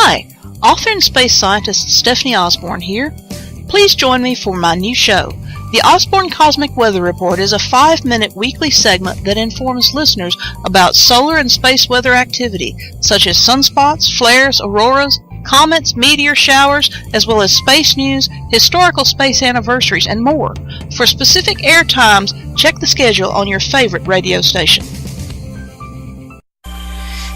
Hi, author and space scientist Stephanie Osborne here. Please join me for my new show. The Osborne Cosmic Weather Report is a 5-minute weekly segment that informs listeners about solar and space weather activity, such as sunspots, flares, auroras, comets, meteor showers, as well as space news, historical space anniversaries, and more. For specific air times, check the schedule on your favorite radio station.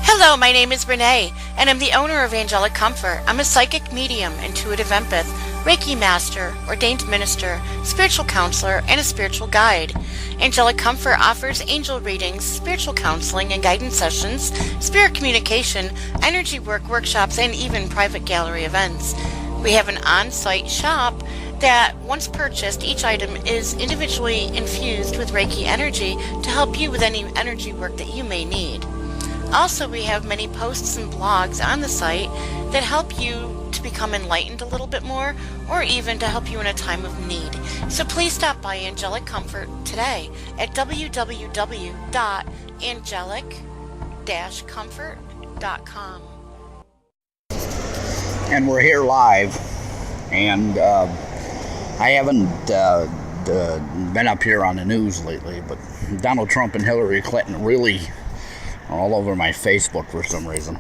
Hello, my name is Renee, and I'm the owner of Angelic Comfort. I'm a psychic medium, intuitive empath, Reiki master, ordained minister, spiritual counselor, and a spiritual guide. Angelic Comfort offers angel readings, spiritual counseling and guidance sessions, spirit communication, energy work workshops, and even private gallery events. We have an on-site shop that, once purchased, each item is individually infused with Reiki energy to help you with any energy work that you may need. Also, we have many posts and blogs on the site that help you to become enlightened a little bit more, or even to help you in a time of need. So please stop by Angelic Comfort today at www.angelic-comfort.com. And we're here live, and I haven't been up here on the news lately, but Donald Trump and Hillary Clinton really are all over my Facebook for some reason.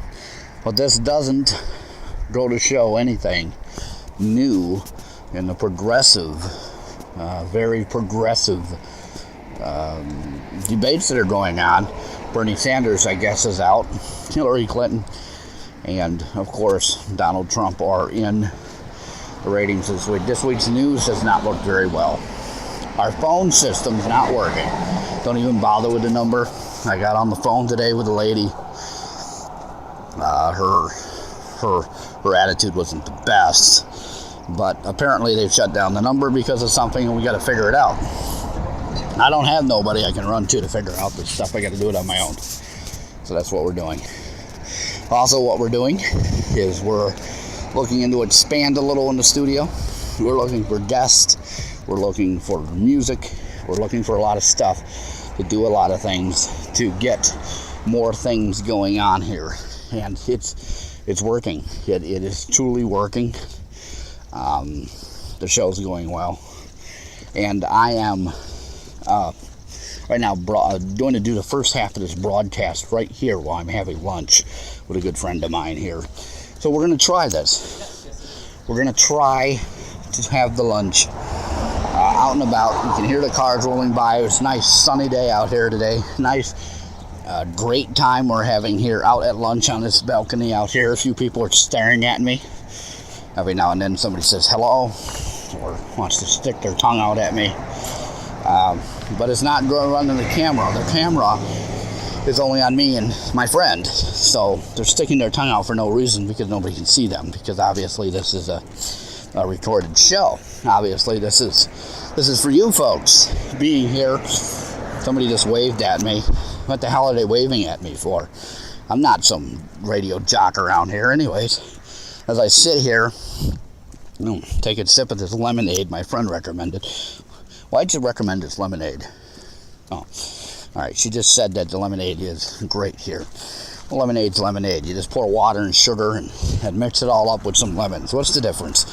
But this doesn't go to show anything new in the progressive, very progressive debates that are going on. Bernie Sanders, I guess, is out. Hillary Clinton and, of course, Donald Trump are in the ratings this week. This week's news does not look very well. Our phone system's not working. Don't even bother with the number. I got on the phone today with a lady. Her attitude wasn't the best, but apparently they've shut down the number because of something, and we got to figure it out. I don't have nobody I can run to figure out this stuff. I got to do it on my own. So that's what we're doing. Also, what we're doing is we're looking to expand a little in the studio. We're looking for guests. We're looking for music. We're looking for a lot of stuff to do a lot of things to get more things going on here, and it's working. It is truly working. The show's going well, and I am right now going to do the first half of this broadcast right here while I'm having lunch with a good friend of mine here. So we're going to try this. We're going to try to have the lunch out and about. You can hear the cars rolling by. It's a nice sunny day out here today. Nice, great time we're having here out at lunch on this balcony out here. A few people are staring at me. Every now and then somebody says hello or wants to stick their tongue out at me. But it's not going to run on the camera. The camera is only on me and my friend. So they're sticking their tongue out for no reason, because nobody can see them, because obviously this is a recorded show. Obviously this is for you folks being here. Somebody just waved at me. What the hell are they waving at me for? I'm not some radio jock around here. Anyways, as I sit here, take a sip of this lemonade my friend recommended. Why'd you recommend this lemonade? Oh, alright, she just said that the lemonade is great here. Well, lemonade's lemonade. You just pour water and sugar and mix it all up with some lemons. What's the difference?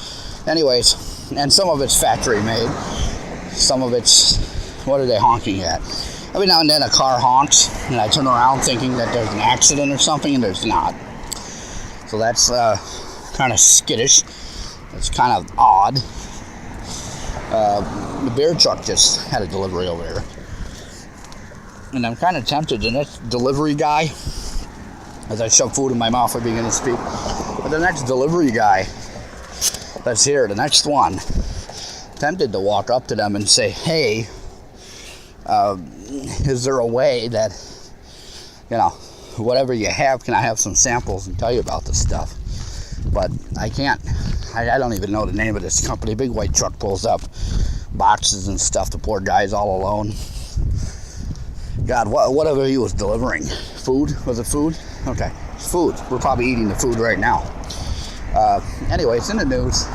Anyways, and some of it's factory made. Some of it's, what are they honking at? Every now and then a car honks, and I turn around thinking that there's an accident or something, and there's not. So that's kind of skittish. It's kind of odd. The beer truck just had a delivery over here. And I'm kind of tempted. The next delivery guy, as I shove food in my mouth, I begin to speak. But the next delivery guy that's here, the next one, tempted to walk up to them and say, hey, is there a way that, whatever you have, can I have some samples and tell you about this stuff? But I can't. I don't even know the name of this company. Big white truck pulls up, boxes and stuff. The poor guy's all alone. God, whatever he was delivering. Food? Was it food? Okay, food. We're probably eating the food right now. Anyways, in the news,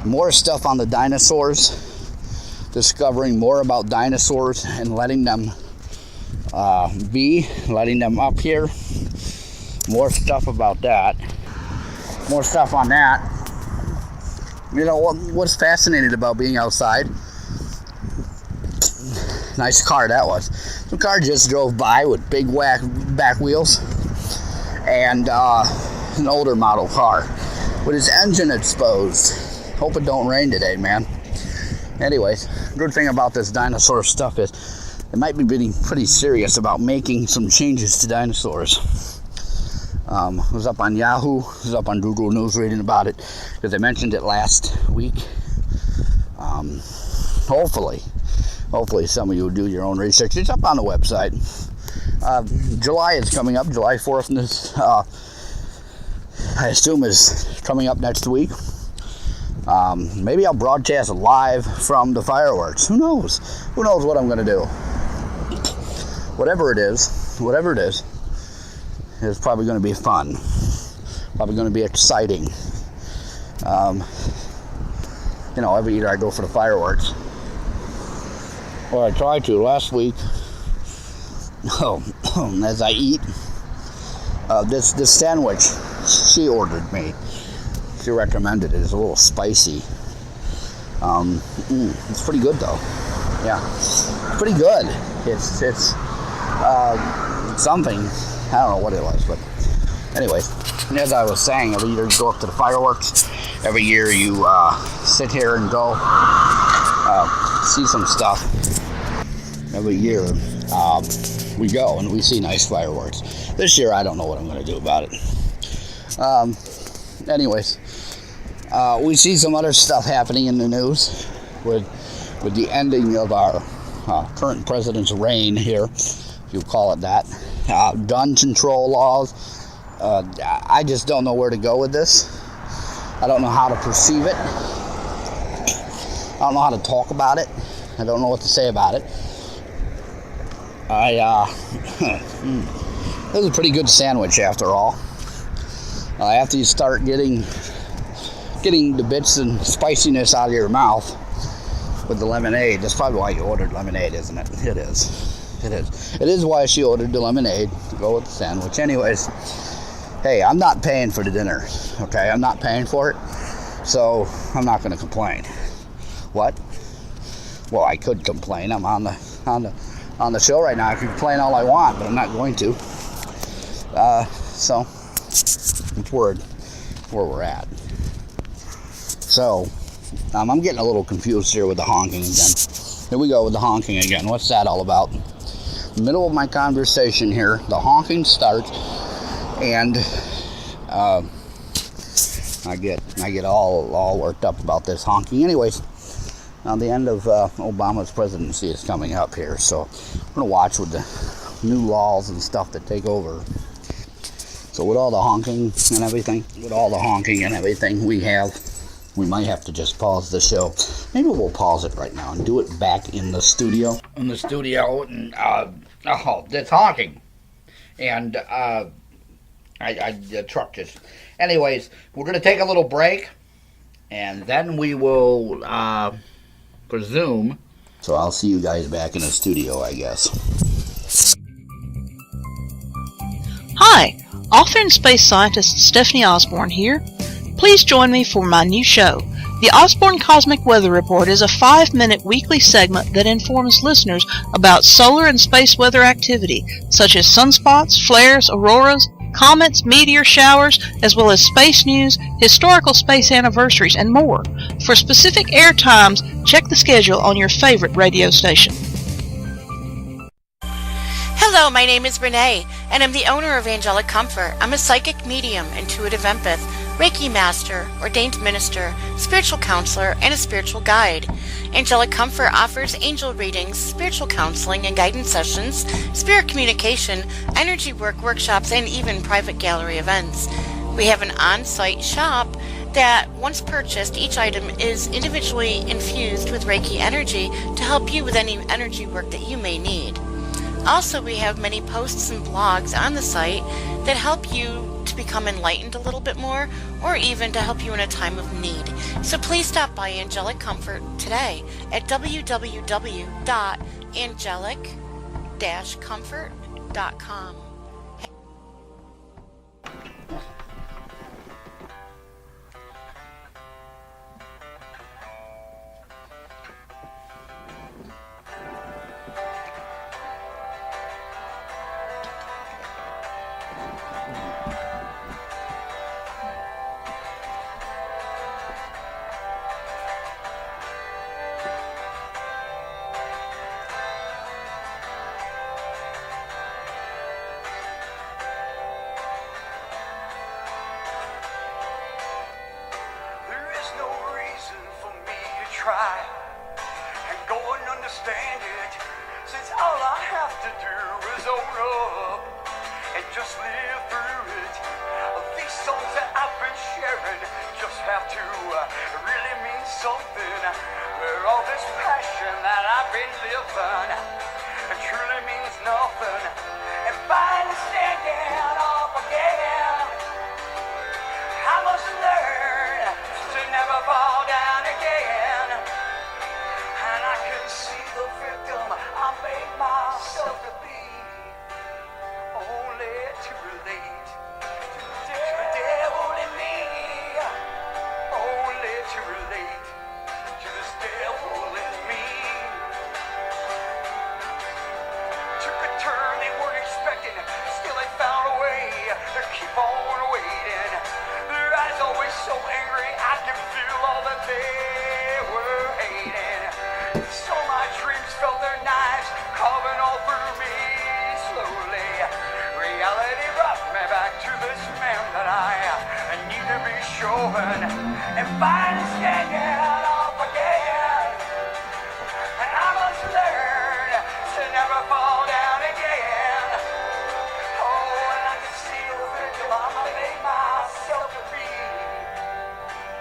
more stuff on the dinosaurs. Discovering more about dinosaurs and letting them letting them up here. More stuff about that. More stuff on that. You know, what's fascinating about being outside? Nice car that was. The car just drove by with big back wheels. And an older model car with his engine exposed. Hope it don't rain today, man. Anyways, good thing about this dinosaur stuff is it might be getting pretty serious about making some changes to dinosaurs. I was up on Yahoo, I was up on Google News reading about it because I mentioned it last week. Hopefully some of you will do your own research. It's up on the website. July is coming up, July 4th, and this, I assume is coming up next week. Maybe I'll broadcast live from the fireworks. Who knows? Who knows what I'm going to do? Whatever it is, it's probably going to be fun. Probably going to be exciting. You know, every year I go for the fireworks. Or I tried to last week. As I eat this sandwich she ordered me. She recommended it. It's a little spicy. It's pretty good though. Yeah, it's pretty good. It's something. I don't know what it was, but anyways. And as I was saying, every year you go up to the fireworks. Every year you sit here and go see some stuff. Every year we go and we see nice fireworks. This year I don't know what I'm going to do about it. Anyways, we see some other stuff happening in the news with the ending of our current president's reign here, if you call it that. Gun control laws. I just don't know where to go with this. I don't know how to perceive it. I don't know how to talk about it. I don't know what to say about it. This is a pretty good sandwich after all. After you start getting the bits and spiciness out of your mouth with the lemonade. That's probably why you ordered lemonade, isn't it? It is why she ordered the lemonade to go with the sandwich. Anyways, hey, I'm not paying for the dinner, okay? I'm not paying for it, so I'm not going to complain. What? Well, I could complain. I'm on the show right now. I can complain all I want, but I'm not going to. So it's where we're at. So I'm getting a little confused here with the honking again. Here we go with the honking again. What's that all about? Middle of my conversation here, the honking starts, and I get all worked up about this honking. Anyways, now the end of Obama's presidency is coming up here, so I'm gonna watch with the new laws and stuff that take over. So with all the honking and everything, we might have to just pause the show. Maybe we'll pause it right now and do it back in the studio. And that's honking. And the truck just... Anyways, we're going to take a little break, and then we will presume. So I'll see you guys back in the studio, I guess. Hi, author and space scientist Stephanie Osborne here. Please join me for my new show. The Osborne Cosmic Weather Report is a 5-minute weekly segment that informs listeners about solar and space weather activity, such as sunspots, flares, auroras, comets, meteor showers, as well as space news, historical space anniversaries, and more. For specific air times, check the schedule on your favorite radio station. Hello, my name is Renee, and I'm the owner of Angelic Comfort. I'm a psychic medium, intuitive empath, Reiki master, ordained minister, spiritual counselor, and a spiritual guide. Angelic Comfort offers angel readings, spiritual counseling and guidance sessions, spirit communication, energy work workshops, and even private gallery events. We have an on-site shop that, once purchased, each item is individually infused with Reiki energy to help you with any energy work that you may need. Also, we have many posts and blogs on the site that help you to become enlightened a little bit more, or even to help you in a time of need. So please stop by Angelic Comfort today at www.angelic-comfort.com. There is no reason for me to try and go and understand it, since all I have to do is own up and just live through it. These songs that I've been sharing just have to really mean something. Where all this passion that I've been living truly means nothing. And finally standing up again, I must learn to never fall down again. And I can see the victim I made myself to be, only to relate to the devil in me, only to relate to this devil in me. Took a turn they weren't expecting, still they found a way to keep on waiting. Their eyes always so angry, I can feel all that they were hating. So my dreams felt their knives carving all through me slowly. Reality brought me back to this man that I need to be showing. And finally standing up again, and I must learn to never fall down again. Oh, and I can see the victim I made myself to be,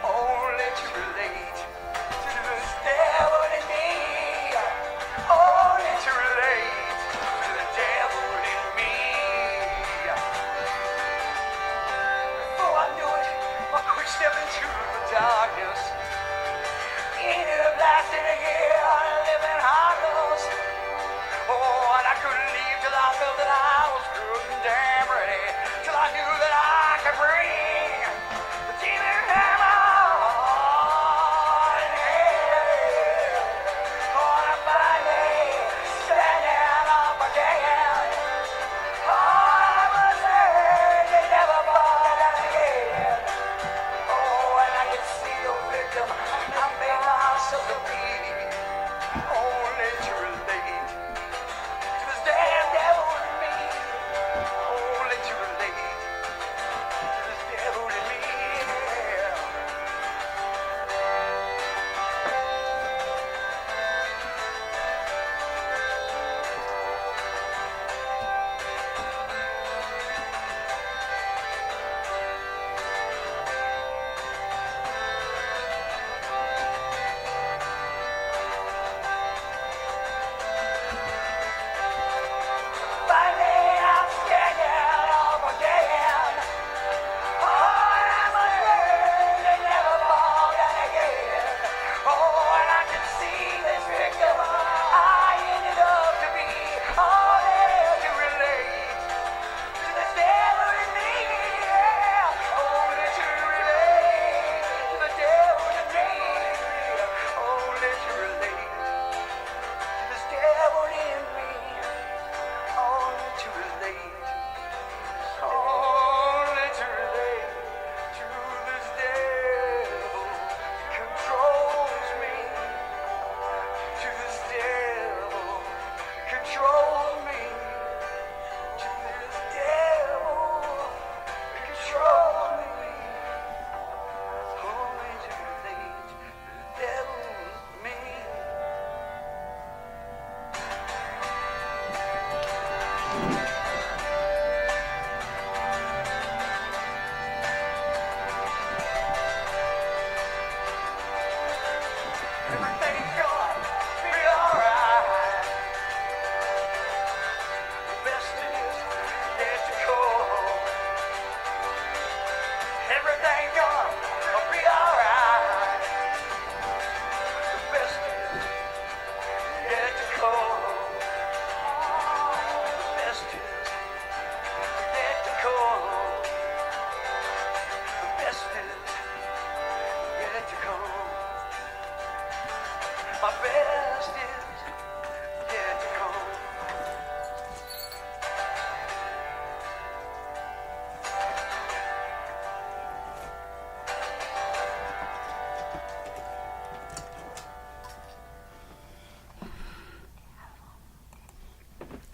only to relate to this devil in me, only to relate to the devil in me. Before I knew it, I quick step into the darkness.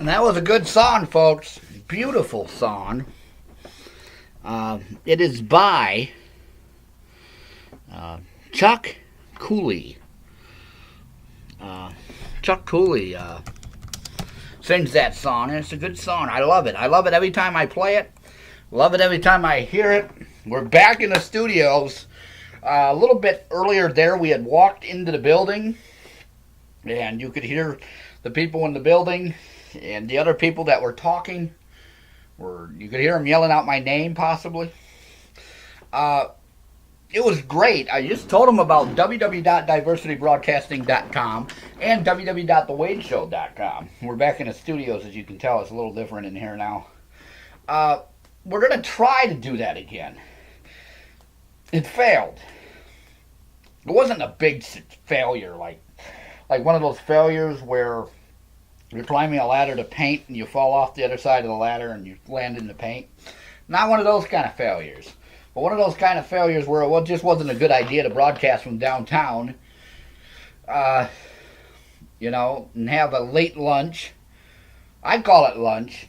That was a good song, folks. Beautiful song. It is by Chuck Cooley. Chuck Cooley sings that song, and it's a good song. I love it. I love it every time I play it. Love it every time I hear it. We're back in the studios. A little bit earlier there, we had walked into the building, and you could hear the people in the building and the other people that were talking. You could hear them yelling out my name, possibly. It was great. I just told them about www.diversitybroadcasting.com and www.thewadeshow.com. We're back in the studios, as you can tell. It's a little different in here now. We're going to try to do that again. It failed. It wasn't a big failure, like one of those failures where you're climbing a ladder to paint and you fall off the other side of the ladder and you land in the paint. Not one of those kind of failures. But one of those kind of failures where it just wasn't a good idea to broadcast from downtown, and have a late lunch. I'd call it lunch,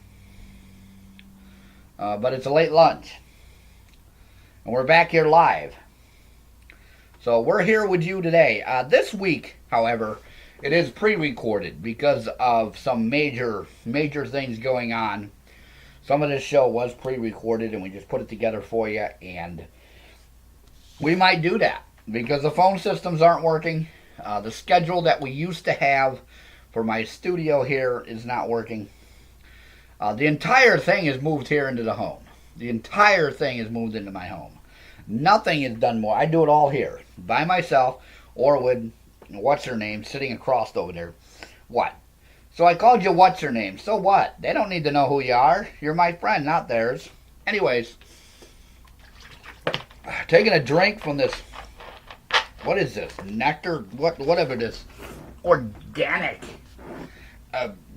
but it's a late lunch. And we're back here live. So we're here with you today. This week, however, it is pre-recorded because of some major things going on. Some of this show was pre-recorded and we just put it together for you, and we might do that because the phone systems aren't working. The schedule that we used to have for my studio here is not working. The entire thing is moved here into the home. The entire thing is moved into my home. Nothing is done more. I do it all here by myself or with what's-her-name sitting across over there. What? So I called you what's-her-name. So what? They don't need to know who you are. You're my friend, not theirs. Anyways, taking a drink from this, what is this? Nectar? Whatever it is. Organic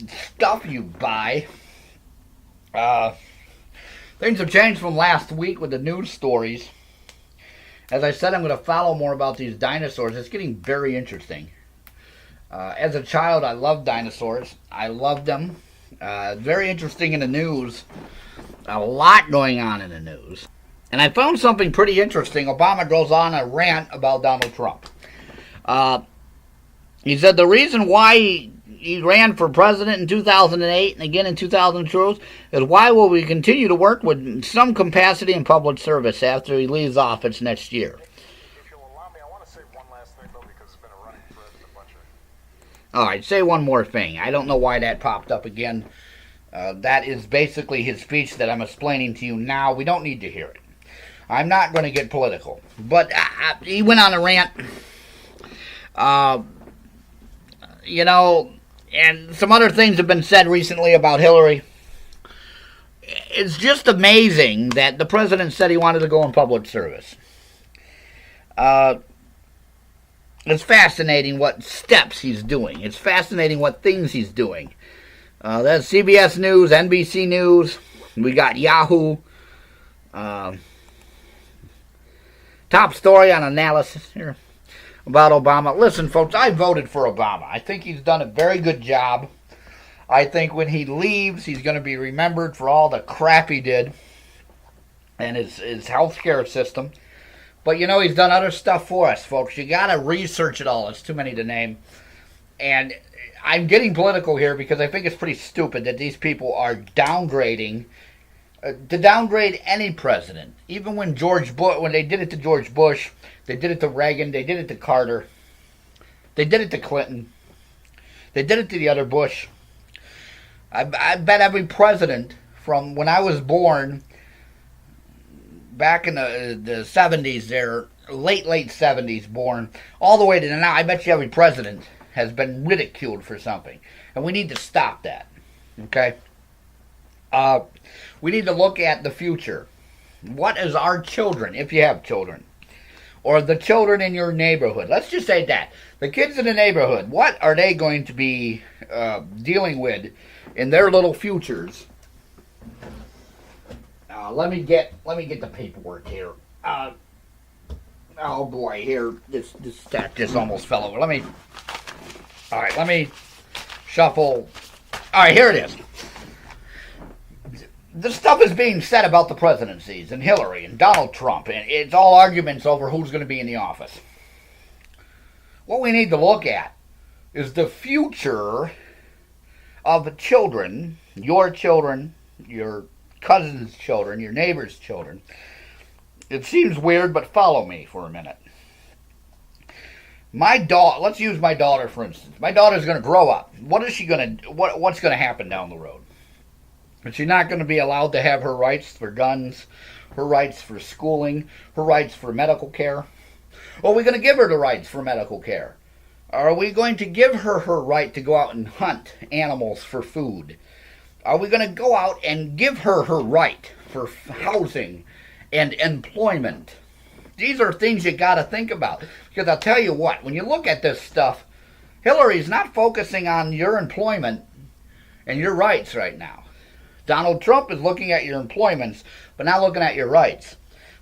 stuff you buy. Things have changed from last week with the news stories. As I said, I'm going to follow more about these dinosaurs. It's getting very interesting. As a child, I loved dinosaurs. I loved them. Very interesting in the news. A lot going on in the news. And I found something pretty interesting. Obama goes on a rant about Donald Trump. He said the reason why he ran for president in 2008 and again in 2012 is why will we continue to work with some capacity in public service after he leaves office next year. If you'll allow me, I want to say one last thing, though, because it's been a running thread in a bunch of... All right, say one more thing. I don't know why that popped up again. That is basically his speech that I'm explaining to you now. We don't need to hear it. I'm not going to get political. But he went on a rant. And some other things have been said recently about Hillary. It's just amazing that the president said he wanted to go in public service. It's fascinating what steps he's doing. It's fascinating what things he's doing. That's CBS News, NBC News. We got Yahoo. Top story on analysis here about Obama. Listen, folks, I voted for Obama. I think he's done a very good job. I think when he leaves, he's going to be remembered for all the crap he did and his health care system. But, he's done other stuff for us, folks. You got to research it all. It's too many to name. And I'm getting political here because I think it's pretty stupid that these people are downgrading, to downgrade any president. Even when when they did it to George Bush, they did it to Reagan, they did it to Carter, they did it to Clinton, they did it to the other Bush. I bet every president from when I was born back in the 70s there, late 70s born, all the way to now, I bet you every president has been ridiculed for something. And we need to stop that. Okay? We need to look at the future. What is our children, if you have children, or the children in your neighborhood, let's just say that, the kids in the neighborhood, what are they going to be dealing with in their little futures? Let me get the paperwork here. Oh boy, here this stack just almost fell over. Let me shuffle All right, here it is. This stuff is being said about the presidencies and Hillary and Donald Trump, and it's all arguments over who's going to be in the office. What we need to look at is the future of children, your cousin's children, your neighbor's children. It seems weird, but follow me for a minute. Let's use my daughter for instance. My daughter's going to grow up. What's going to happen down the road? Is she not going to be allowed to have her rights for guns, her rights for schooling, her rights for medical care? Or are we going to give her the rights for medical care? Are we going to give her her right to go out and hunt animals for food? Are we going to go out and give her her right for housing and employment? These are things you got to think about. Because I'll tell you what, when you look at this stuff, Hillary's not focusing on your employment and your rights right now. Donald Trump is looking at your employments, but not looking at your rights.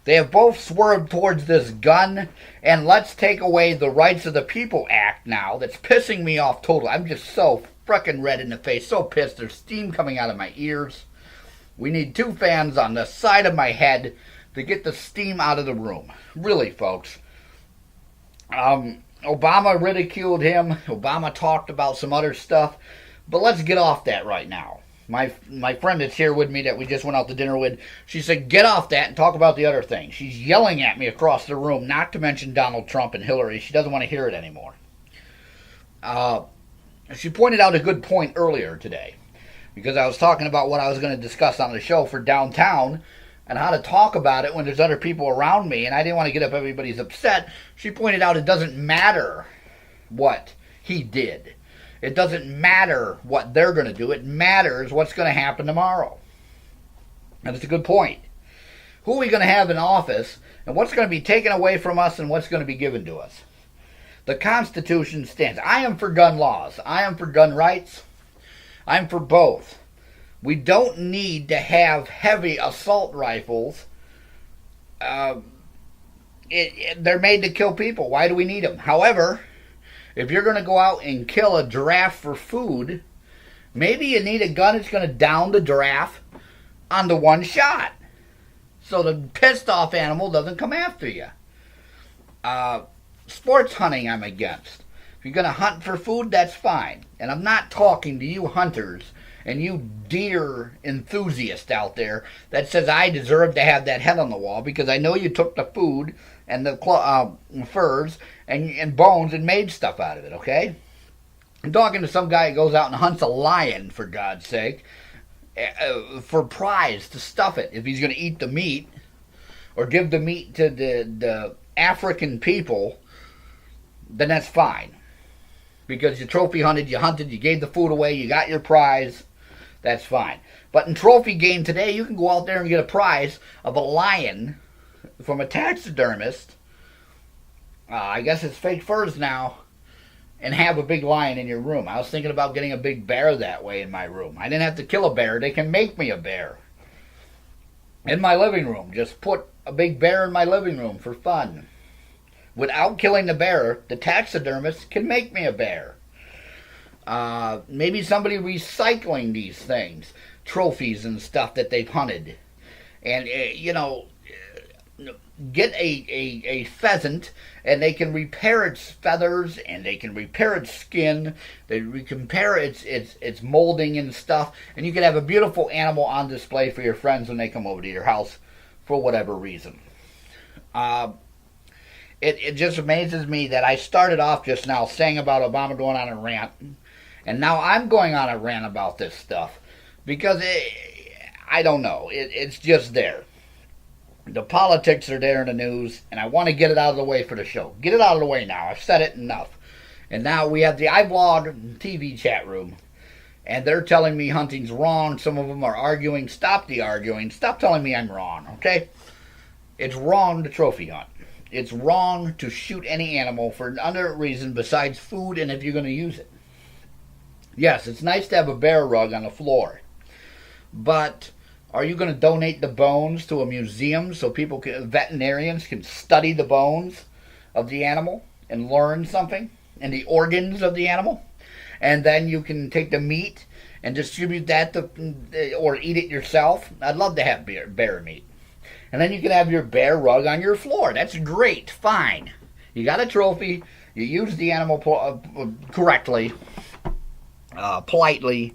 They have both swerved towards this gun and let's take away the rights of the people act now. That's pissing me off totally. I'm just so frickin' red in the face, so pissed. There's steam coming out of my ears. We need 2 fans on the side of my head to get the steam out of the room. Really, folks. Obama ridiculed him. Obama talked about some other stuff. But let's get off that right now. My friend that's here with me that we just went out to dinner with, she said, get off that and talk about the other thing. She's yelling at me across the room, not to mention Donald Trump and Hillary. She doesn't want to hear it anymore. She pointed out a good point earlier today, because I was talking about what I was going to discuss on the show for downtown and how to talk about it when there's other people around me, and I didn't want to get up everybody's upset. She pointed out it doesn't matter what he did. It doesn't matter what they're going to do. It matters what's going to happen tomorrow. And it's a good point. Who are we going to have in office, and what's going to be taken away from us, and what's going to be given to us? The Constitution stands. I am for gun laws. I am for gun rights. I'm for both. We don't need to have heavy assault rifles. They're made to kill people. Why do we need them? However, if you're going to go out and kill a giraffe for food, maybe you need a gun that's going to down the giraffe on the one shot, so the pissed off animal doesn't come after you. Sports hunting I'm against. If you're going to hunt for food, that's fine. And I'm not talking to you hunters and you deer enthusiast out there that says I deserve to have that head on the wall because I know you took the food and the furs and bones and made stuff out of it, okay? I'm talking to some guy who goes out and hunts a lion, for God's sake, for prize to stuff it. If he's going to eat the meat or give the meat to the African people, then that's fine. Because you trophy hunted, you gave the food away, you got your prize, that's fine. But in trophy game today, you can go out there and get a prize of a lion from a taxidermist, I guess it's fake furs now, and have a big lion in your room. I was thinking about getting a big bear that way in my room. I didn't have to kill a bear. They can make me a bear in my living room. Just put a big bear in my living room for fun. Without killing the bear, the taxidermist can make me a bear. Maybe somebody recycling these things, trophies and stuff that they've hunted. And, get a pheasant, and they can repair its feathers, and they can repair its skin, they can repair its molding and stuff, and you can have a beautiful animal on display for your friends when they come over to your house for whatever reason. It just amazes me that I started off just now saying about Obama going on a rant, and now I'm going on a rant about this stuff, because I don't know, it's just there. The politics are there in the news, and I want to get it out of the way for the show. Get it out of the way now. I've said it enough. And now we have the iVlog TV chat room, and they're telling me hunting's wrong. Some of them are arguing. Stop the arguing. Stop telling me I'm wrong, okay? It's wrong to trophy hunt. It's wrong to shoot any animal for another reason besides food and if you're going to use it. Yes, it's nice to have a bear rug on the floor, but are you going to donate the bones to a museum so veterinarians can study the bones of the animal and learn something and the organs of the animal? And then you can take the meat and distribute that or eat it yourself, I'd love to have bear meat. And then you can have your bear rug on your floor. That's great, fine. You got a trophy, you used the animal correctly, politely.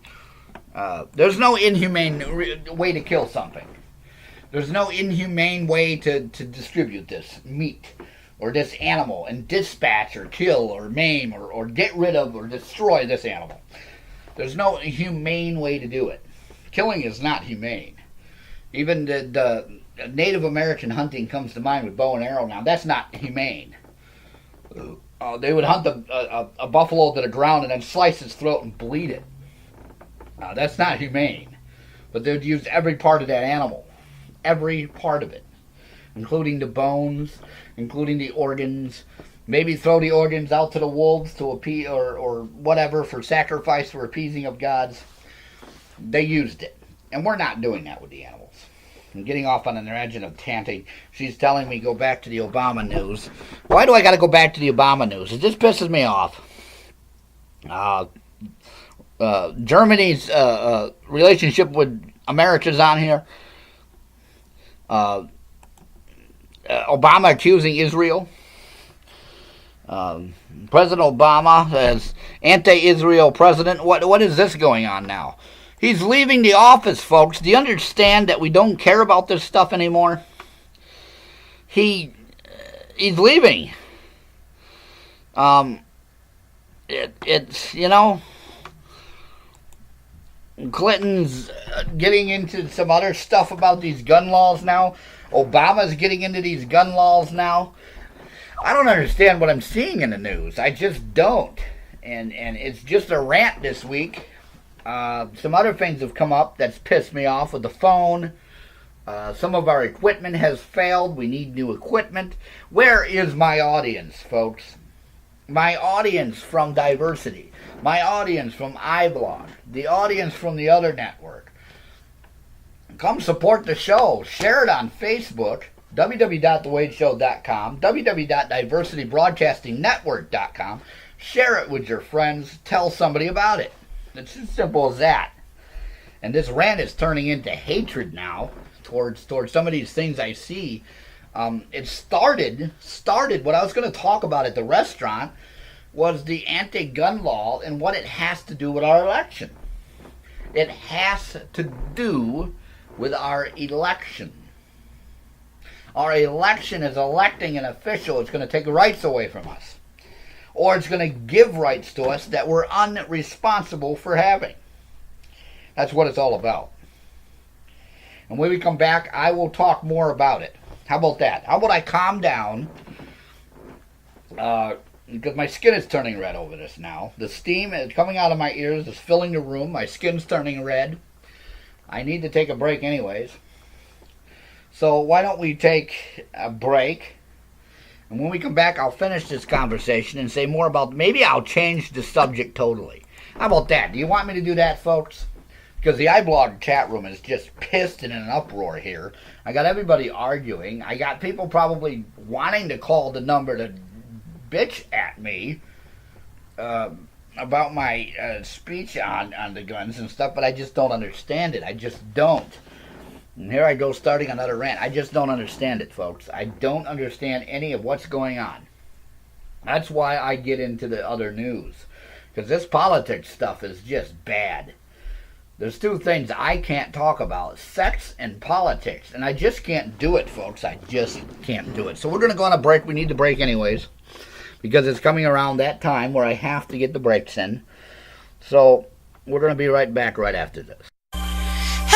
There's no inhumane way to kill something. There's no inhumane way to distribute this meat or this animal and dispatch or kill or maim or get rid of or destroy this animal. There's no humane way to do it. Killing is not humane. Even the Native American hunting comes to mind with bow and arrow now. That's not humane. They would hunt a buffalo to the ground and then slice its throat and bleed it. That's not humane. But they would use every part of that animal. Every part of it. Including the bones, including the organs. Maybe throw the organs out to the wolves to appease or whatever for sacrifice for appeasing of gods. They used it. And we're not doing that with the animals. I'm getting off on an tangent of tanting. She's telling me go back to the Obama news. Why do I got to go back to the Obama news? It just pisses me off. Germany's relationship with America's on here. Obama accusing Israel. President Obama as anti-Israel president. What is this going on now? He's leaving the office, folks. Do you understand that we don't care about this stuff anymore? He's leaving. It's you know, Clinton's getting into some other stuff about these gun laws now. Obama's getting into these gun laws now. I don't understand what I'm seeing in the news. I just don't. And it's just a rant this week. Some other things have come up that's pissed me off with the phone. Some of our equipment has failed. We need new equipment. Where is my audience, folks? My audience from Diversity. My audience from iBlog. The audience from the other network. Come support the show. Share it on Facebook. www.thewadeshow.com. www.diversitybroadcastingnetwork.com. Share it with your friends. Tell somebody about it. It's as simple as that. And this rant is turning into hatred now towards some of these things I see. It started what I was going to talk about at the restaurant was the anti-gun law and what it has to do with our election. It has to do with our election. Our election is electing an official that's going to take rights away from us. Or it's going to give rights to us that we're unresponsible for having. That's what it's all about. And when we come back, I will talk more about it. How about that? How about I calm down? Because my skin is turning red over this now. The steam is coming out of my ears. It's filling the room. My skin's turning red. I need to take a break anyways. So why don't we take a break? And when we come back, I'll finish this conversation and say more about... Maybe I'll change the subject totally. How about that? Do you want me to do that, folks? Because the iBlog chat room is just pissed and in an uproar here. I got everybody arguing. I got people probably wanting to call the number to bitch at me about my speech on the guns and stuff, but I just don't understand it. I just don't. And here I go starting another rant. I just don't understand it, folks. I don't understand any of what's going on. That's why I get into the other news. Because this politics stuff is just bad. There's two things I can't talk about. Sex and politics. And I just can't do it, folks. I just can't do it. So we're going to go on a break. We need the break anyways. Because it's coming around that time where I have to get the breaks in. So we're going to be right back right after this.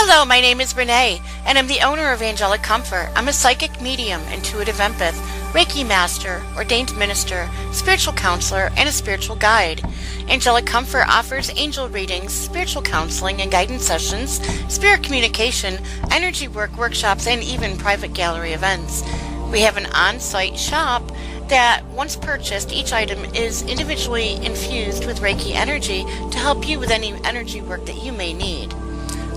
Hello, my name is Renee, and I'm the owner of Angelic Comfort. I'm a psychic medium, intuitive empath, Reiki master, ordained minister, spiritual counselor, and a spiritual guide. Angelic Comfort offers angel readings, spiritual counseling and guidance sessions, spirit communication, energy work workshops, and even private gallery events. We have an on-site shop that, once purchased, each item is individually infused with Reiki energy to help you with any energy work that you may need.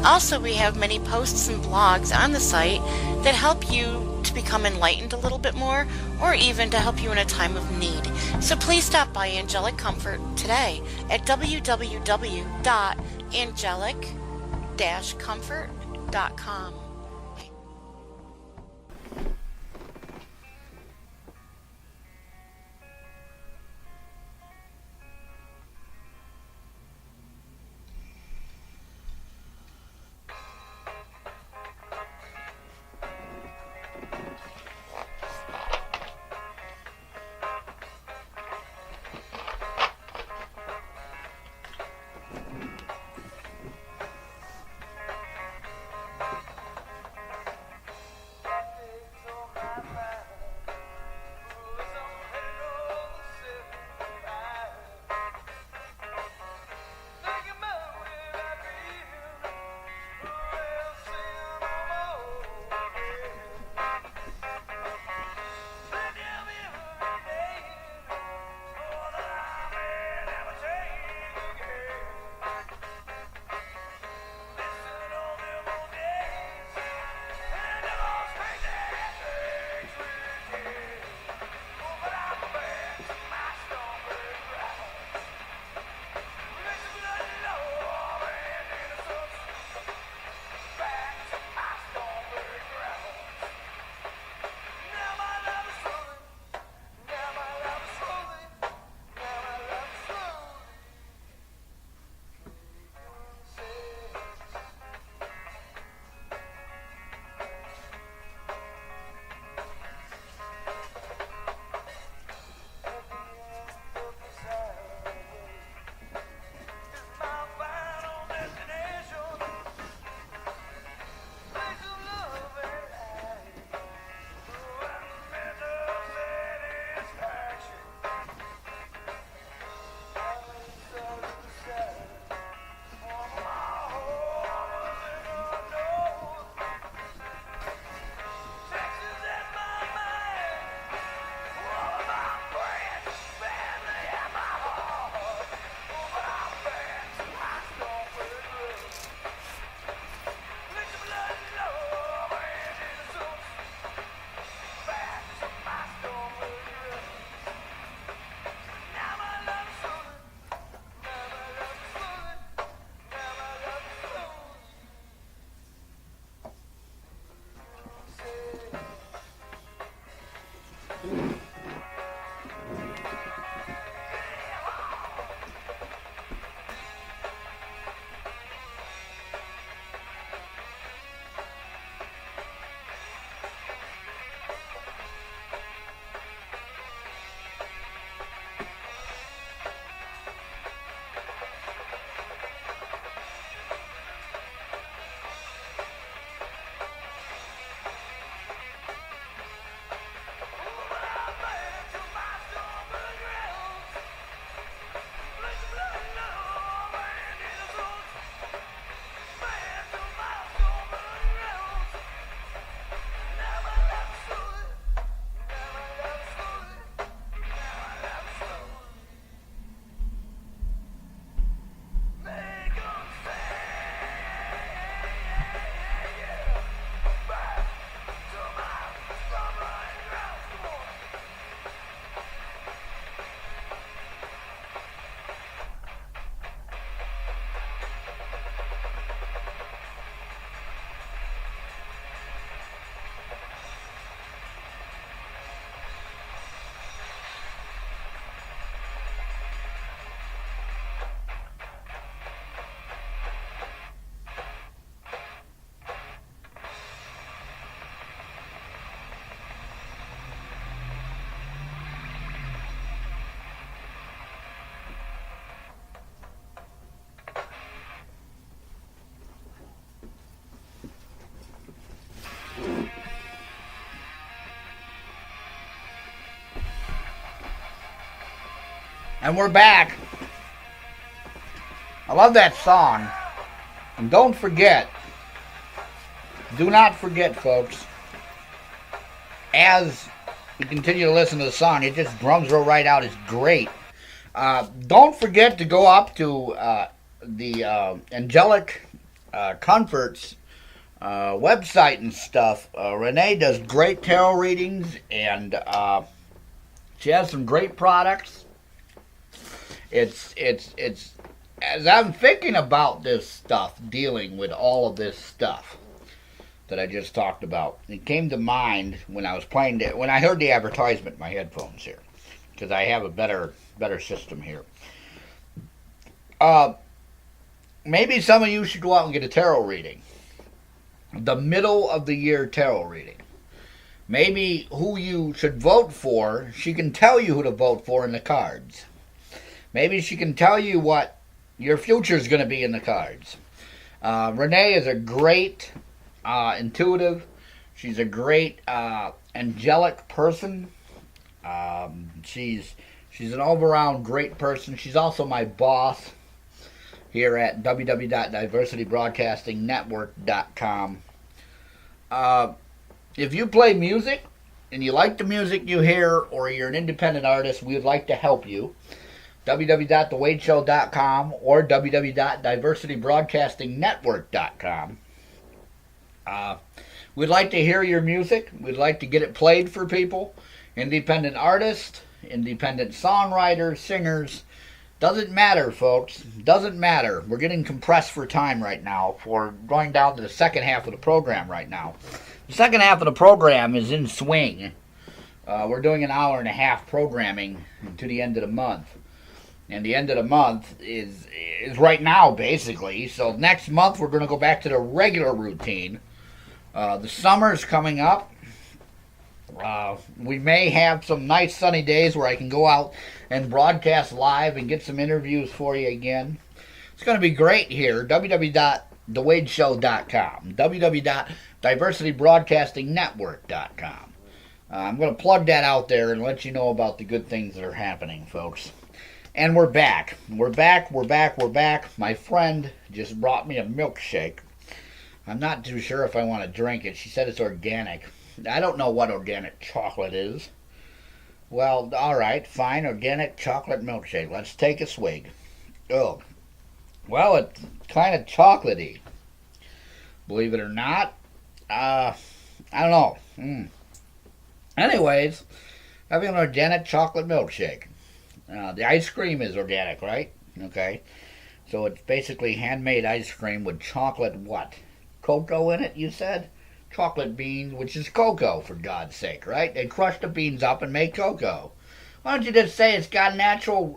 Also, we have many posts and blogs on the site that help you to become enlightened a little bit more, or even to help you in a time of need. So please stop by Angelic Comfort today at www.angeliccomfort.com. angelic-comfort.com. And we're back. I love that song. And don't forget, do not forget, folks, as you continue to listen to the song, it just drums roll right out. It's great. Don't forget to go up to the Angelic Comforts website and stuff. Renee does great tarot readings, and she has some great products. It's as I'm thinking about this stuff, dealing with all of this stuff that I just talked about, it came to mind when I was playing when I heard the advertisement in my headphones here, because I have a better system here. Maybe some of you should go out and get a tarot reading. The middle of the year tarot reading. Maybe who you should vote for, she can tell you who to vote for in the cards. Maybe she can tell you what your future is going to be in the cards. Renee is a great intuitive. She's a great angelic person. She's an all-around great person. She's also my boss here at www.diversitybroadcastingnetwork.com. If you play music and you like the music you hear, or you're an independent artist, we would like to help you. www.thewadeshow.com or www.diversitybroadcastingnetwork.com. We'd like to hear your music. We'd like to get it played for people. Independent artists, independent songwriters, singers. Doesn't matter, folks. Doesn't matter. We're getting compressed for time right now. We're going down to the second half of the program right now. The second half of the program is in swing. We're doing an hour and a half programming to the end of the month. And the end of the month is right now, basically. So next month we're going to go back to the regular routine. The summer's coming up. We may have some nice sunny days where I can go out and broadcast live and get some interviews for you again. It's going to be great here. www.thewadeshow.com. www.diversitybroadcastingnetwork.com. I'm going to plug that out there and let you know about the good things that are happening, folks. And we're back. We're back. My friend just brought me a milkshake. I'm not too sure if I want to drink it. She said it's organic. I don't know what organic chocolate is. Well, all right, fine, organic chocolate milkshake. Let's take a swig. Oh, well, it's kind of chocolatey. Believe it or not. I don't know. Anyways, having an organic chocolate milkshake. The ice cream is organic, right? Okay. So it's basically handmade ice cream with chocolate what? Cocoa in it, you said? Chocolate beans, which is cocoa, for God's sake, right? They crush the beans up and make cocoa. Why don't you just say it's got natural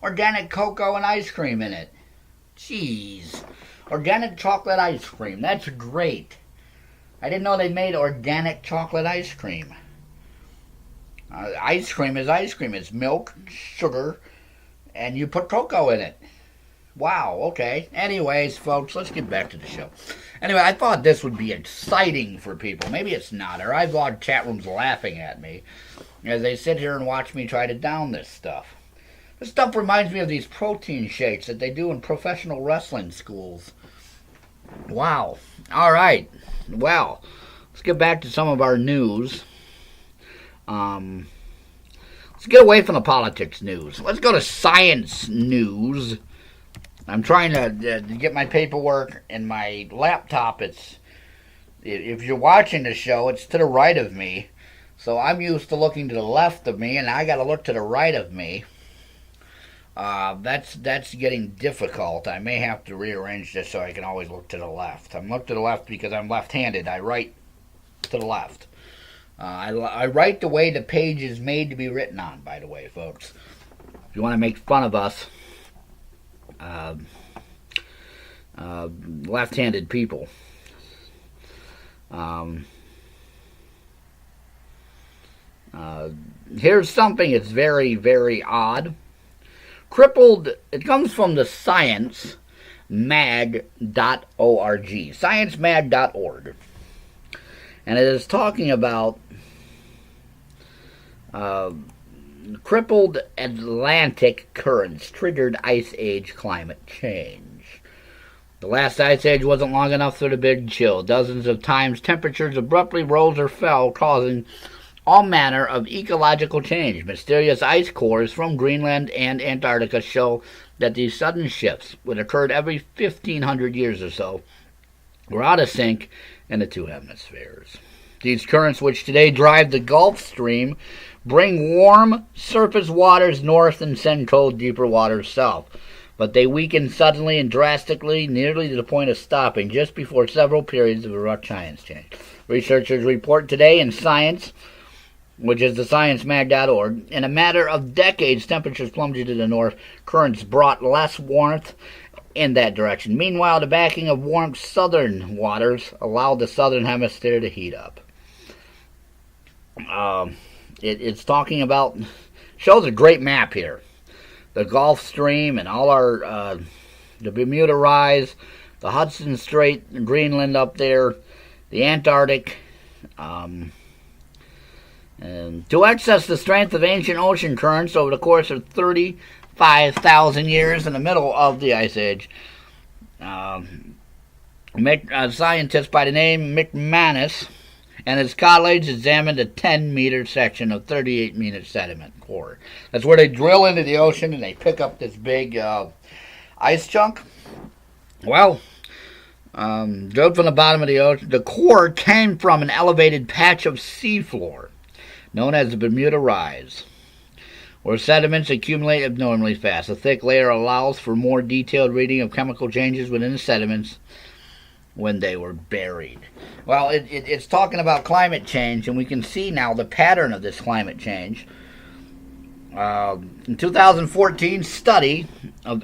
organic cocoa and ice cream in it? Jeez. Organic chocolate ice cream. That's great. I didn't know they made organic chocolate ice cream. Ice cream is ice cream. It's milk, sugar, and you put cocoa in it. Wow, okay. Anyways, folks, let's get back to the show. Anyway, I thought this would be exciting for people. Maybe it's not, or I've got chat rooms laughing at me as they sit here and watch me try to down this stuff. This stuff reminds me of these protein shakes that they do in professional wrestling schools. Wow. All right. Well, let's get back to some of our news. Let's get away from the politics news. Let's go to science news. I'm trying to get my paperwork and my laptop. If you're watching the show, it's to the right of me. So I'm used to looking to the left of me, and I got to look to the right of me. That's getting difficult. I may have to rearrange this so I can always look to the left. I'm looking to the left because I'm left-handed. I write to the left. I write the way the page is made to be written on, by the way, folks. If you want to make fun of us, left-handed people. Here's something that's very, very odd. Crippled, it comes from the sciencemag.org. Sciencemag.org. And it is talking about crippled Atlantic currents triggered ice age climate change. The last ice age wasn't long enough for the big chill. Dozens of times temperatures abruptly rose or fell, causing all manner of ecological change. Mysterious ice cores from Greenland and Antarctica show that these sudden shifts, which occurred every 1,500 years or so, were out of sync in the two hemispheres. These currents, which today drive the Gulf Stream, bring warm surface waters north and send cold, deeper waters south. but they weakened suddenly and drastically, nearly to the point of stopping, just before several periods of abrupt science change. Researchers report today in Science, which is the sciencemag.org, in a matter of decades, temperatures plummeted to the north. Currents brought less warmth in that direction. Meanwhile, the backing of warm southern waters allowed the southern hemisphere to heat up. It's talking about, shows a great map here. The Gulf Stream and all our, the Bermuda Rise, the Hudson Strait, Greenland up there, the Antarctic. And to access the strength of ancient ocean currents over the course of 35,000 years in the middle of the Ice Age, a scientist by the name McManus and his colleagues examined a 10-meter section of 38-meter sediment core. That's where they drill into the ocean and they pick up this big ice chunk. Well, drilled from the bottom of the ocean, the core came from an elevated patch of seafloor known as the Bermuda Rise, where sediments accumulate abnormally fast. A thick layer allows for more detailed reading of chemical changes within the sediments when they were buried. Well, it's talking about climate change, and we can see now the pattern of this climate change. In 2014 study of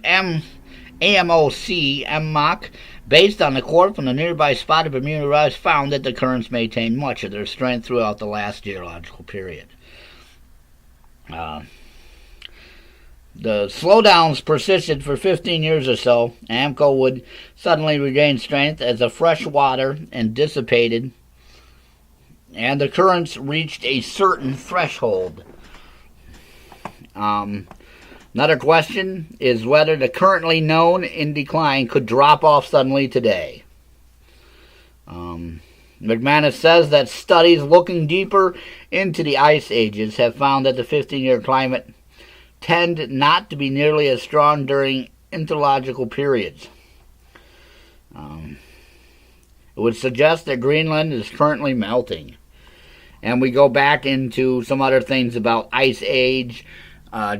AMOC, based on the core from the nearby spotted Bermuda Rise, found that the currents maintained much of their strength throughout the last geological period. The slowdowns persisted for 15 years or so. AMCO would suddenly regain strength as the fresh water and dissipated, and the currents reached a certain threshold. Another question is whether the currently known in decline could drop off suddenly today. McManus says that studies looking deeper into the ice ages have found that the 15-year climate tend not to be nearly as strong during interlogical periods. It would suggest that Greenland is currently melting. And we go back into some other things about ice age,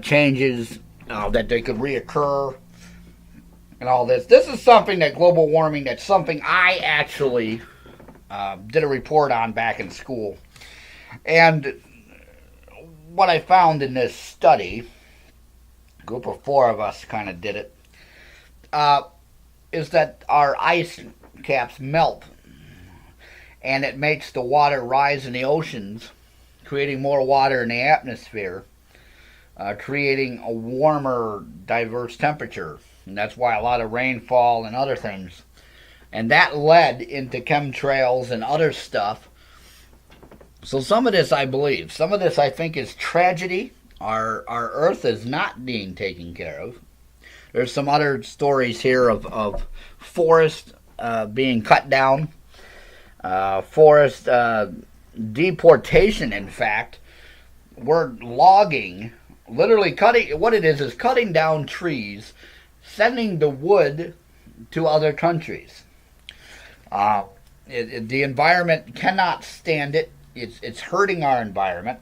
changes that they could reoccur, and all this. This is something that global warming, that's something I actually did a report on back in school. And what I found in this study, a group of 4 of us kind of did it, is that our ice caps melt, and it makes the water rise in the oceans, creating more water in the atmosphere, creating a warmer, diverse temperature. And that's why a lot of rainfall and other things. And that led into chemtrails and other stuff. So some of this I believe. Some of this I think is tragedy. Our Earth is not being taken care of. There's some other stories here of forest being cut down. Forest deportation, in fact. We're logging, literally cutting. What it is cutting down trees, sending the wood to other countries. The environment cannot stand it. It's hurting our environment.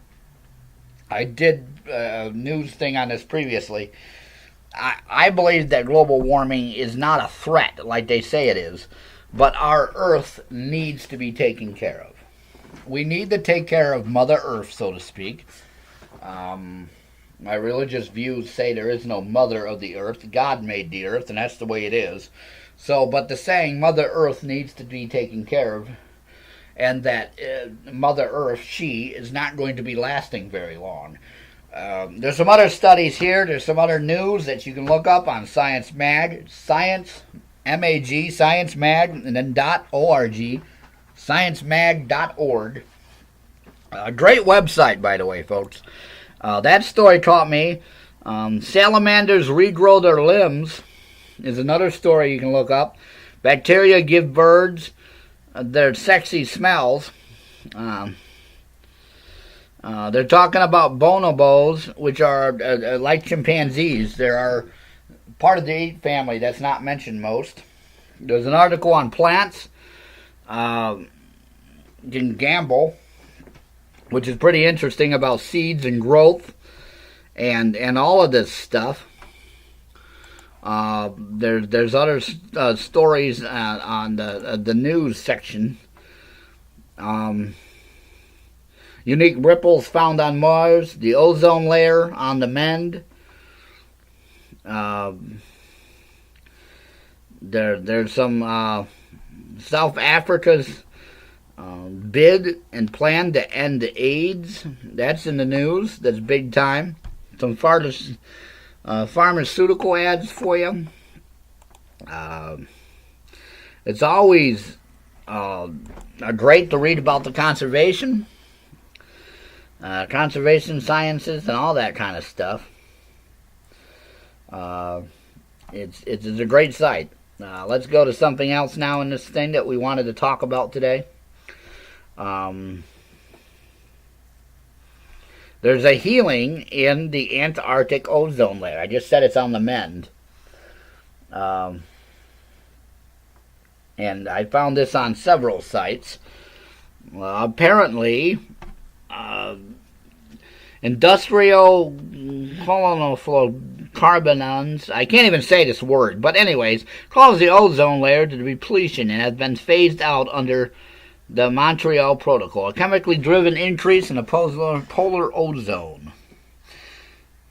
I did a news thing on this previously. I believe that global warming is not a threat like they say it is, but our Earth needs to be taken care of. We need to take care of Mother Earth, so to speak. My religious views say there is no mother of the earth. God made the earth, and that's the way it is. So, but the saying, Mother Earth needs to be taken care of, and that Mother Earth, she, is not going to be lasting very long. There's some other studies here. There's some other news that you can look up on Science Mag, Science, M-A-G, Science Mag, and then .org, sciencemag.org. A great website, by the way, folks. That story taught me salamanders regrow their limbs is another story you can look up. Bacteria give birds their sexy smells. They're talking about bonobos, which are like chimpanzees. They are part of the ape family that's not mentioned most. There's an article on plants. You can gamble, which is pretty interesting, about seeds and growth and all of this stuff. There's other stories on the news section. Unique ripples found on Mars. The ozone layer on the mend. There's some South Africa's bid and plan to end AIDS. That's in the news. That's big time. Some pharmaceutical ads for you. It's always great to read about the conservation sciences, and all that kind of stuff. It's a great site. Let's go to something else now in this thing that we wanted to talk about today. There's a healing in the Antarctic ozone layer. I just said it's on the mend. And I found this on several sites. Apparently, industrial chlorofluorocarbons, I can't even say this word, but anyways, cause the ozone layer to depletion and has been phased out under the Montreal Protocol. A chemically driven increase in the polar ozone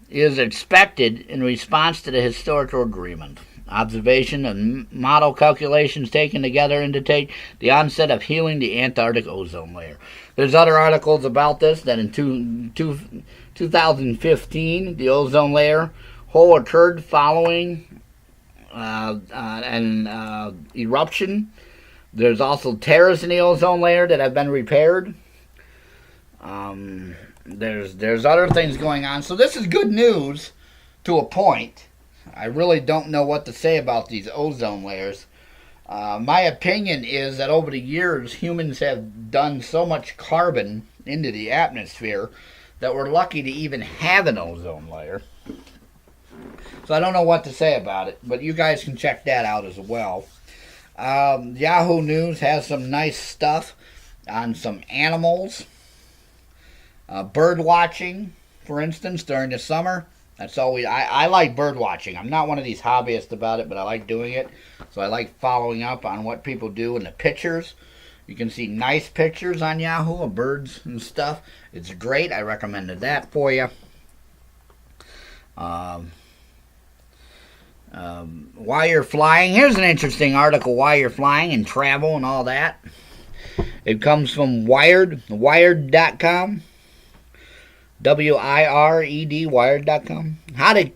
is expected in response to the historical agreement. Observation and model calculations taken together indicate the onset of healing the Antarctic ozone layer. There's other articles about this that in 2015, the ozone layer hole occurred following an eruption. There's also tears in the ozone layer that have been repaired. There's other things going on. So this is good news to a point. I really don't know what to say about these ozone layers. My opinion is that over the years, humans have done so much carbon into the atmosphere that we're lucky to even have an ozone layer. So I don't know what to say about it, but you guys can check that out as well. Yahoo News has some nice stuff on some animals. Bird watching, for instance, during the summer. That's always, I like bird watching. I'm not one of these hobbyists about it, but I like doing it. So I like following up on what people do in the pictures. You can see nice pictures on Yahoo of birds and stuff. It's great. I recommended that for you. While you're flying, here's an interesting article, Why You're Flying and Travel and all that. It comes from Wired.com. WIRED, Wired.com. How to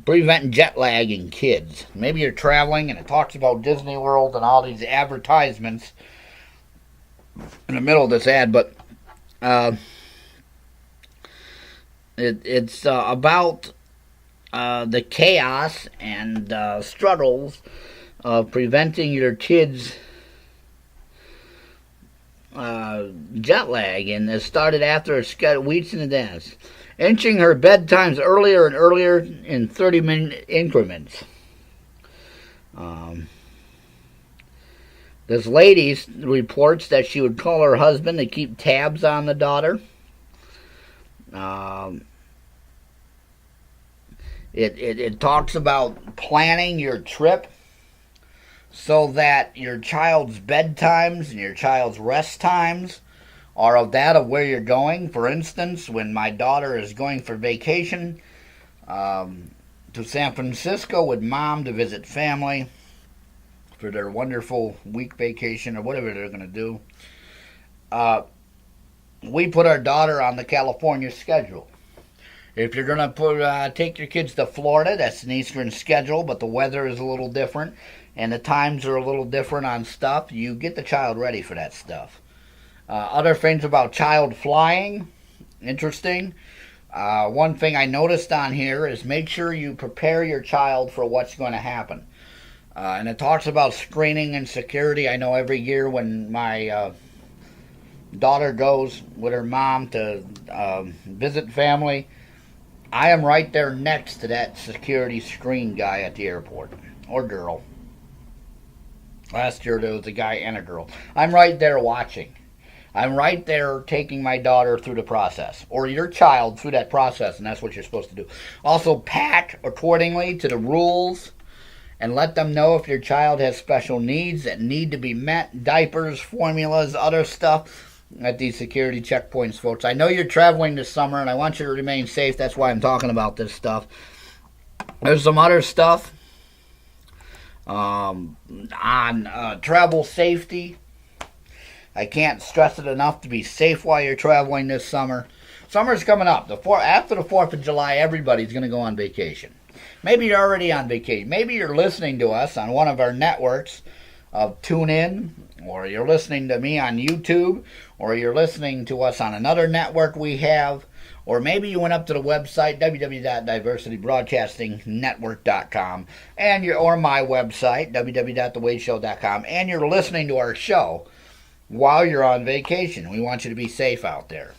prevent jet lag in kids. Maybe you're traveling and it talks about Disney World and all these advertisements in the middle of this ad, but it's about the chaos and struggles of preventing your kids' jet lag, and it started after a weeks in advance, inching her bedtimes earlier and earlier in 30-minute increments. This lady reports that she would call her husband to keep tabs on the daughter. It talks about planning your trip so that your child's bedtimes and your child's rest times are of that of where you're going. For instance, when my daughter is going for vacation to San Francisco with mom to visit family for their wonderful week vacation or whatever they're going to do, we put our daughter on the California schedule. If you're going to take your kids to Florida, that's an Eastern schedule, but the weather is a little different and the times are a little different on stuff. You get the child ready for that stuff. Other things about child flying, interesting. One thing I noticed on here is make sure you prepare your child for what's going to happen. And it talks about screening and security. I know every year when my daughter goes with her mom to visit family, I am right there next to that security screen guy at the airport, or girl. Last year there was a guy and a girl. I'm right there watching. I'm right there taking my daughter through the process, or your child through that process, and that's what you're supposed to do. Also, pack accordingly to the rules and let them know if your child has special needs that need to be met, diapers, formulas, other stuff at these security checkpoints, folks. I know you're traveling this summer, and I want you to remain safe. That's why I'm talking about this stuff. There's some other stuff on travel safety. I can't stress it enough to be safe while you're traveling this summer. Summer's coming up. After the 4th of July, everybody's going to go on vacation. Maybe you're already on vacation. Maybe you're listening to us on one of our networks of TuneIn, or you're listening to me on YouTube, or you're listening to us on another network we have, or maybe you went up to the website, www.diversitybroadcastingnetwork.com, or my website, www.thewadeshow.com, and you're listening to our show while you're on vacation. We want you to be safe out there.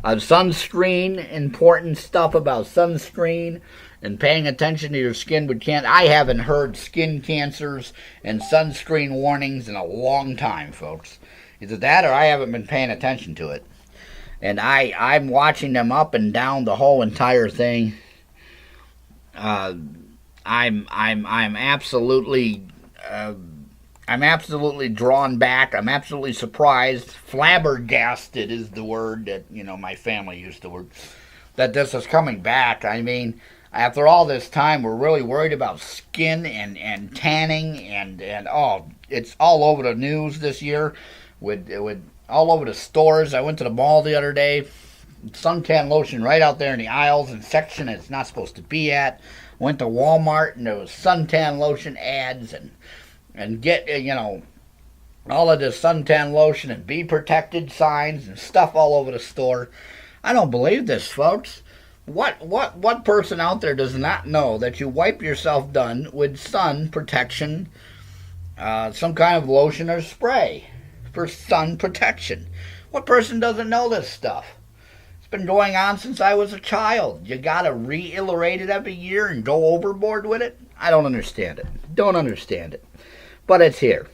Sunscreen, important stuff about sunscreen and paying attention to your skin. I haven't heard skin cancers and sunscreen warnings in a long time, folks. Either that or I haven't been paying attention to it. And I'm watching them up and down the whole entire thing. I'm absolutely drawn back. I'm absolutely surprised. Flabbergasted is the word that, my family used the word, that this is coming back. I mean, after all this time, we're really worried about skin and tanning and it's all over the news this year with all over the stores. I went to the mall the other day. Suntan lotion right out there in the aisles and section it's not supposed to be at. Went to Walmart and there was suntan lotion ads and get, all of this suntan lotion and be protected signs and stuff all over the store. I don't believe this, folks. What person out there does not know that you wipe yourself down with sun protection, some kind of lotion or spray for sun protection? What person doesn't know this stuff? It's been going on since I was a child. You gotta re-illustrate it every year and go overboard with it? I don't understand it. Don't understand it. But it's here.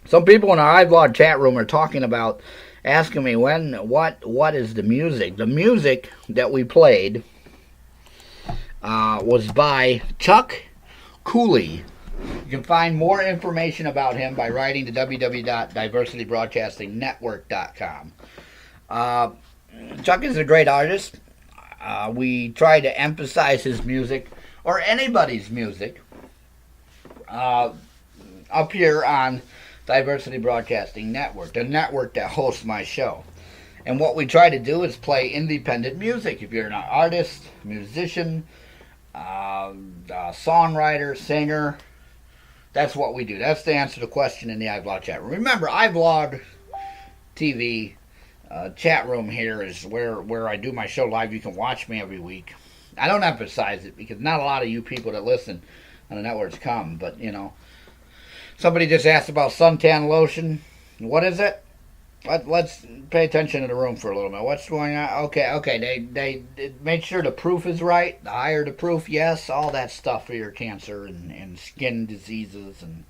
Some people in our iVlog chat room are talking about, asking me what is the music. The music that we played was by Chuck Cooley. You can find more information about him by writing to www.diversitybroadcastingnetwork.com. Chuck is a great artist. We try to emphasize his music, or anybody's music, up here on Diversity Broadcasting Network, the network that hosts my show. And what we try to do is play independent music. If you're an artist, musician, songwriter, singer, that's what we do. That's the answer to the question in the iVlog chat room. Remember, iVlog TV chat room here is where I do my show live. You can watch me every week. I don't emphasize it because not a lot of you people that listen on the networks come, but somebody just asked about suntan lotion. What is it? Let's pay attention to the room for a little bit. What's going on? Okay. They make sure the proof is right. The higher the proof, yes, all that stuff for your cancer and skin diseases. And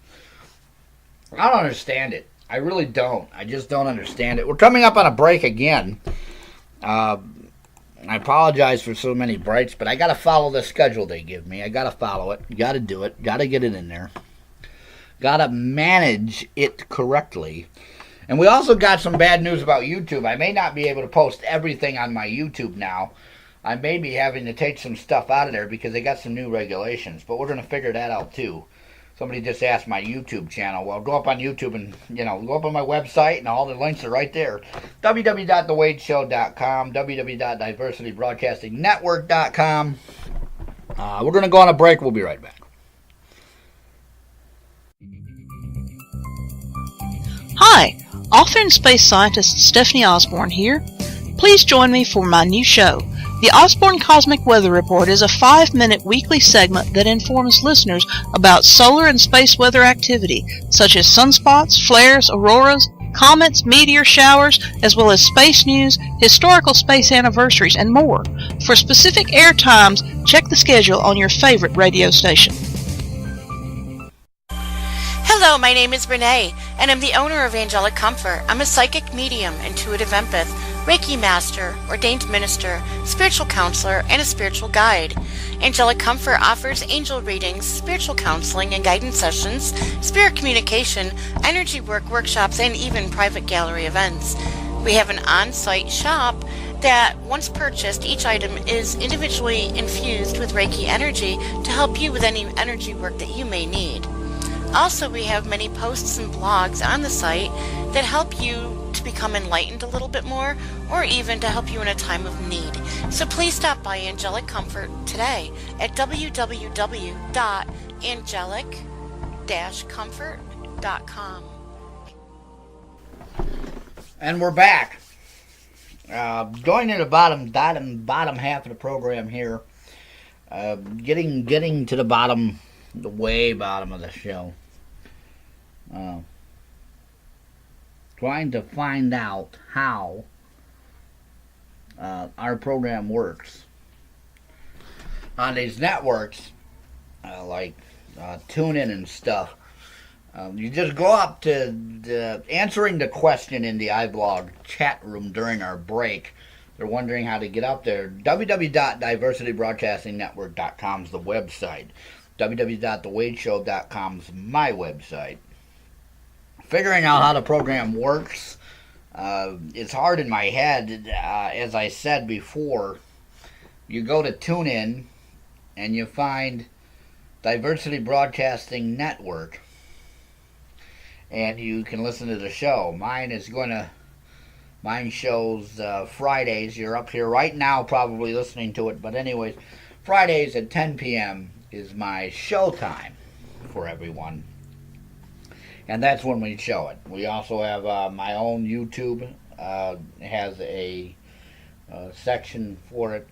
I don't understand it. I really don't. I just don't understand it. We're coming up on a break again. I apologize for so many breaks, but I got to follow the schedule they give me. I got to follow it. Got to do it. Got to get it in there. Got to manage it correctly. And we also got some bad news about YouTube. I may not be able to post everything on my YouTube now. I may be having to take some stuff out of there because they got some new regulations. But we're going to figure that out too. Somebody just asked my YouTube channel. Well, go up on YouTube and, go up on my website and all the links are right there. www.thewadeshow.com, www.diversitybroadcastingnetwork.com. We're going to go on a break. We'll be right back. Hi, author and space scientist Stephanie Osborne here. Please join me for my new show. The Osborne Cosmic Weather Report is a 5-minute weekly segment that informs listeners about solar and space weather activity, such as sunspots, flares, auroras, comets, meteor showers, as well as space news, historical space anniversaries, and more. For specific air times, check the schedule on your favorite radio station. Hello, my name is Renee, and I'm the owner of Angelic Comfort. I'm a psychic medium, intuitive empath, Reiki master, ordained minister, spiritual counselor, and a spiritual guide. Angelic Comfort offers angel readings, spiritual counseling and guidance sessions, spirit communication, energy work workshops, and even private gallery events. We have an on-site shop that, once purchased, each item is individually infused with Reiki energy to help you with any energy work that you may need. Also, we have many posts and blogs on the site that help you to become enlightened a little bit more, or even to help you in a time of need. So please stop by Angelic Comfort today at www.angelic-comfort.com. And we're back. Going to the bottom half of the program here. Getting to the bottom, the way bottom of the show. Trying to find out how our program works on these networks, like TuneIn and stuff. You just go up to answering the question in the iBlog chat room during our break. They're wondering how to get up there. www.diversitybroadcastingnetwork.com is the website. www.thewadeshow.com is my website. Figuring out how the program works, it's hard in my head. As I said before, you go to TuneIn and you find Diversity Broadcasting Network, and you can listen to the show. Mine shows Fridays. You're up here right now probably listening to it, but anyways, Fridays at 10 p.m. is my show time for everyone. And that's when we show it. We also have my own YouTube. Has a section for it.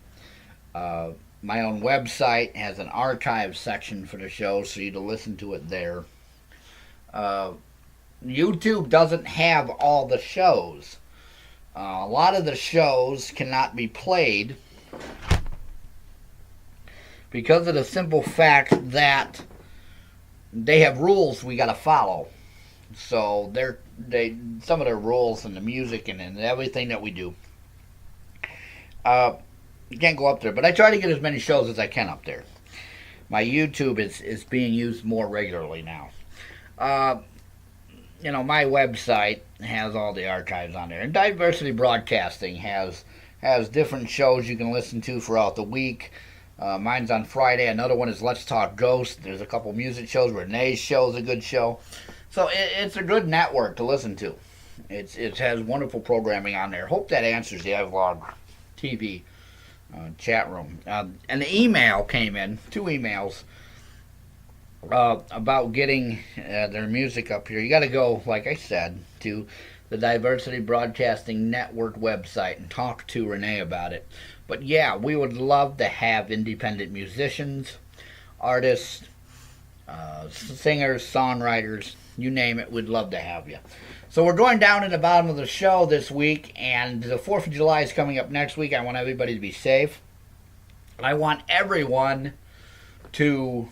My own website has an archive section for the show, so you can listen to it there. YouTube doesn't have all the shows. A lot of the shows cannot be played because of the simple fact that they have rules we got to follow. So some of their rules and the music and everything that we do, you can't go up there. But I try to get as many shows as I can up there. My YouTube is being used more regularly now. My website has all the archives on there. And Diversity Broadcasting has different shows you can listen to throughout the week. Mine's on Friday. Another one is Let's Talk Ghost. There's a couple music shows. Renee's show is a good show. So it's a good network to listen to. It has wonderful programming on there. Hope that answers the iVlog TV chat room. And the email came in, 2 emails, about getting their music up here. You got to go, like I said, to the Diversity Broadcasting Network website and talk to Renee about it. But yeah, we would love to have independent musicians, artists, singers, songwriters, you name it, we'd love to have you. So we're going down to the bottom of the show this week, and the 4th of July is coming up next week. I want everybody to be safe. I want everyone to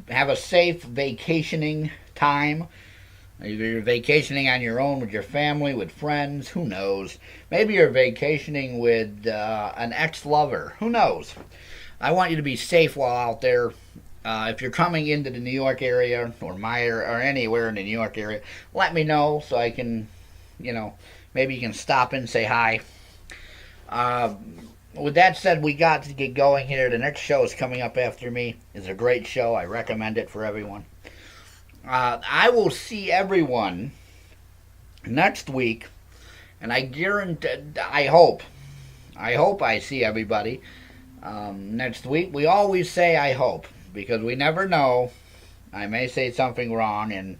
have a safe vacationing time. Either you're vacationing on your own with your family, with friends, who knows. Maybe you're vacationing with an ex-lover, who knows. I want you to be safe while out there. If you're coming into the New York area or anywhere in the New York area, let me know so I can, maybe you can stop in and say hi. With that said, we got to get going here. The next show is coming up after me. It's a great show. I recommend it for everyone. I will see everyone next week, and I guarantee, I hope I see everybody next week. We always say I hope, because we never know. I may say something wrong, and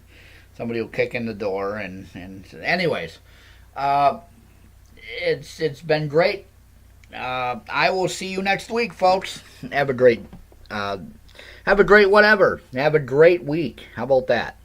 somebody will kick in the door, and anyways, it's been great. I will see you next week, folks. Have a great whatever. Have a great week. How about that?